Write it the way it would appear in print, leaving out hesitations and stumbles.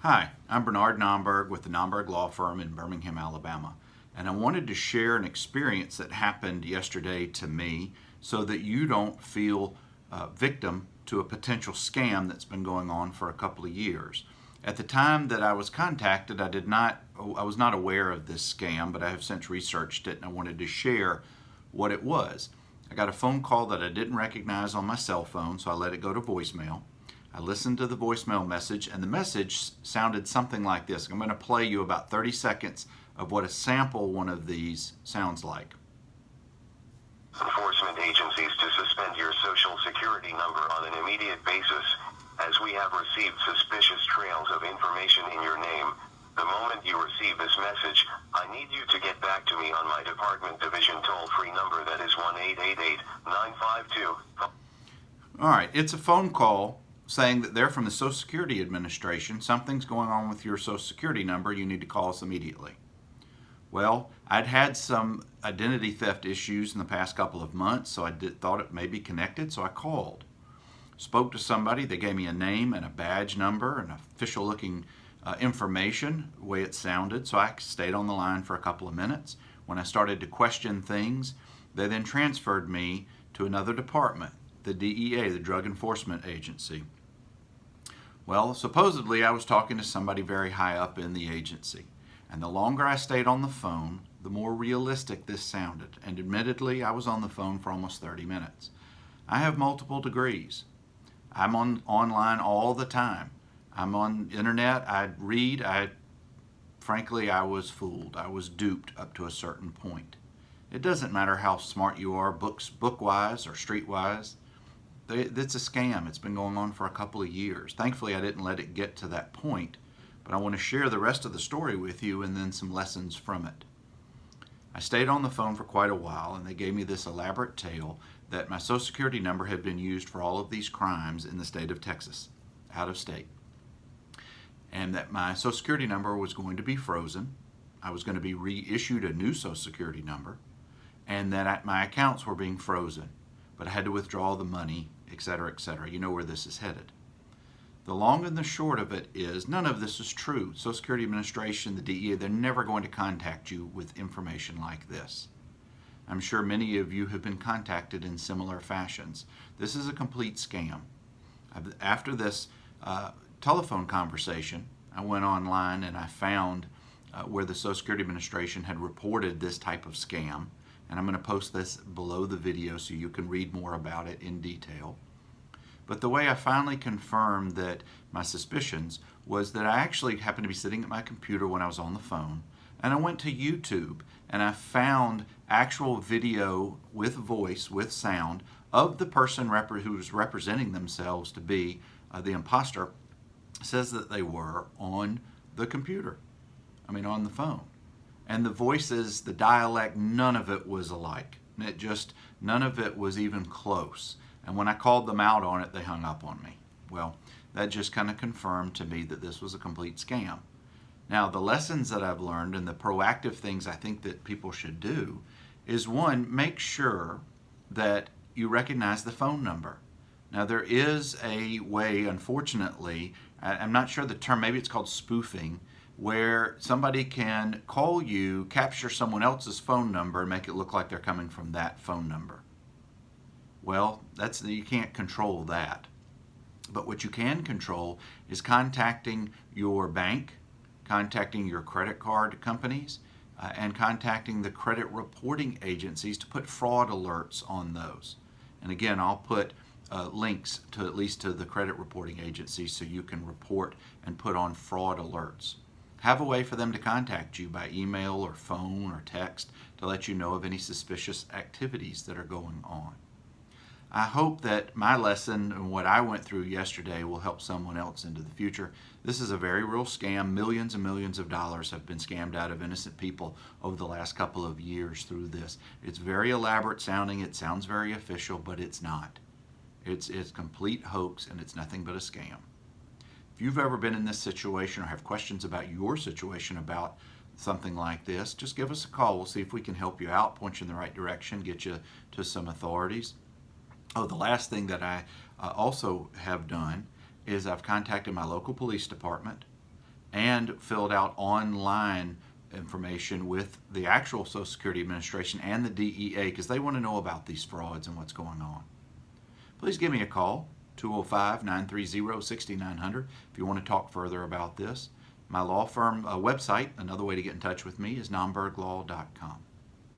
Hi, I'm Bernard Nomberg with the Nomberg Law Firm in Birmingham, Alabama, and I wanted to share an experience that happened yesterday to me so that you don't feel victim to a potential scam that's been going on for a couple of years. At the time that I was contacted, I was not aware of this scam, but I have since researched it and I wanted to share what it was. I got a phone call that I didn't recognize on my cell phone, so I let it go to voicemail. I listened to the voicemail message, and the message sounded something like this. I'm going to play you about 30 seconds of what a sample one of these sounds like. Enforcement agencies to suspend your social security number on an immediate basis, as we have received suspicious trails of information in your name. The moment you receive this message, I need you to get back to me on my department division toll-free number that is 1-888-952. All right, it's a phone call saying that they're from the Social Security Administration. Something's going on with your Social Security number. You need to call us immediately. Well, I'd had some identity theft issues in the past couple of months, so thought it may be connected, so I called. Spoke to somebody. They gave me a name and a badge number and official looking information, the way it sounded, so I stayed on the line for a couple of minutes. When I started to question things, they then transferred me to another department, the DEA, the Drug Enforcement Agency. Well, supposedly I was talking to somebody very high up in the agency. And the longer I stayed on the phone, the more realistic this sounded. And admittedly, I was on the phone for almost 30 minutes. I have multiple degrees. I'm online all the time. I'm on internet. I read. Frankly, I was fooled. I was duped up to a certain point. It doesn't matter how smart you are, book-wise or street-wise. It's a scam. It's been going on for a couple of years. Thankfully, I didn't let it get to that point, but I want to share the rest of the story with you and then some lessons from it. I stayed on the phone for quite a while, and they gave me this elaborate tale that my Social Security number had been used for all of these crimes in the state of Texas, out of state, and that my Social Security number was going to be frozen. I was going to be reissued a new Social Security number, and that my accounts were being frozen, but I had to withdraw the money, etc., etc. You know where this is headed. The long and the short of it is none of this is true. Social Security Administration, the DEA, they're never going to contact you with information like this. I'm sure many of you have been contacted in similar fashions. This is a complete scam. After this telephone conversation, I went online and I found where the Social Security Administration had reported this type of scam. And I'm going to post this below the video so you can read more about it in detail. But the way I finally confirmed that my suspicions was that I actually happened to be sitting at my computer when I was on the phone, and I went to YouTube and I found actual video with voice, with sound, of the person who was representing themselves to be the imposter, says that they were on the computer, on the phone. And the voices, the dialect, none of it was alike. None of it was even close. And when I called them out on it, they hung up on me. Well, that just kind of confirmed to me that this was a complete scam. Now, the lessons that I've learned and the proactive things I think that people should do is, one, make sure that you recognize the phone number. Now, there is a way, unfortunately, I'm not sure the term, maybe it's called spoofing, where somebody can call you, capture someone else's phone number, and make it look like they're coming from that phone number. Well, you can't control that. But what you can control is contacting your bank, contacting your credit card companies, and contacting the credit reporting agencies to put fraud alerts on those. And again, I'll put links to at least to the credit reporting agencies so you can report and put on fraud alerts. Have a way for them to contact you by email or phone or text to let you know of any suspicious activities that are going on. I hope that my lesson and what I went through yesterday will help someone else into the future. This is a very real scam. Millions and millions of dollars have been scammed out of innocent people over the last couple of years through this. It's very elaborate sounding. It sounds very official, but it's not. It's complete hoax, and it's nothing but a scam. If you've ever been in this situation or have questions about your situation about something like this, just give us a call. We'll see if we can help you out, point you in the right direction, get you to some authorities. Oh, the last thing that I also have done is I've contacted my local police department and filled out online information with the actual Social Security Administration and the DEA because they want to know about these frauds and what's going on. Please give me a call, 205-930-6900, if you want to talk further about this. My law firm website, another way to get in touch with me, is nomberglaw.com.